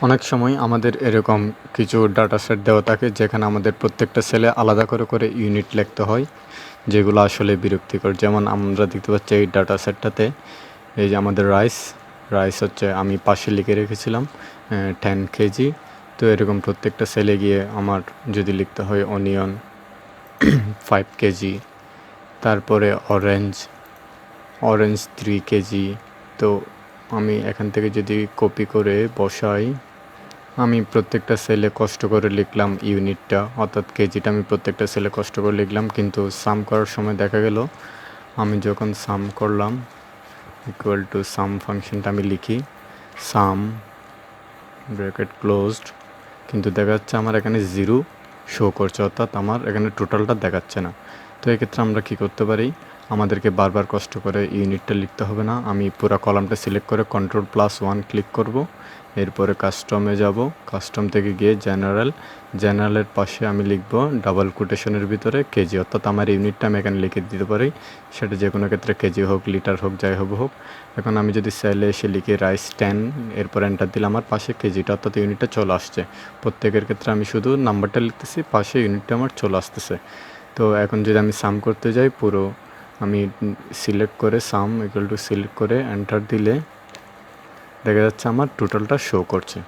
অনেক সময় আমাদের এরকম কিছু ডাটা সেট দেওয়া থাকে যেখানে আমাদের প্রত্যেকটা সেলে আলাদা করে করে ইউনিট লিখতে হয়, যেগুলো আসলে বিরক্তিকর। যেমন আমরা দেখতে পাচ্ছি এই ডাটা সেটটাতে এই যে আমাদের রাইস হচ্ছে আমি পাশে লিখে রেখেছিলাম 10 কেজি। তো এরকম প্রত্যেকটা সেলে গিয়ে আমার যদি লিখতে হয় অনিয়ন 5 কেজি, তারপরে অরেঞ্জ 3 কেজি। তো আমি এখান থেকে যদি কপি করে বসাই, আমি প্রত্যেকটা সেলে কষ্ট করে লিখলাম ইউনিটটা, অর্থাৎ কেজিটা আমি প্রত্যেকটা সেলে কষ্ট করে লিখলাম, কিন্তু সাম করার সময় দেখা গেল আমি যখন সাম করলাম ইকুয়াল টু সাম ফাংশনটা আমি লিখি সাম ব্র্যাকেট ক্লোজড, কিন্তু দেখা যাচ্ছে আমার এখানে 0 শো করছে, অর্থাৎ আমার এখানে টোটালটা দেখাচ্ছে না। তো এক্ষেত্রে আমরা কি করতে পারি, আমাদেরকে বারবার কষ্ট করে ইউনিটটা লিখতে হবে না। আমি পুরো কলামটা সিলেক্ট করে Ctrl+1 ক্লিক করব, এরপরে কাস্টমে যাব, কাস্টম থেকে গিয়ে জেনারেলের পাশে আমি লিখব ডাবল কোটেশনের ভিতরে কেজি, অর্থাৎ আমার ইউনিটটা আমি এখানে লিখে দিতে পারি, সেটা যে কোনো ক্ষেত্রে কেজি হোক, লিটার হোক, যাই হোক। এখন আমি যদি সেলে এসে লিখি রাইস 10, এরপর এন্টার দিলে আমার পাশে কেজিটা অর্থাৎ ইউনিটটা চলে আসছে। প্রত্যেকের ক্ষেত্রে আমি শুধু নাম্বারটা লিখতেছি, পাশে ইউনিটটা আমার চলে আসতেছে। তো এখন যদি আমি সাম করতে যাই, পুরো আমি সিলেক্ট করে সাম ইকুয়াল টু সিলেক্ট করে এন্টার দিলে দেখা যাচ্ছে আমার টোটালটা শো করছে।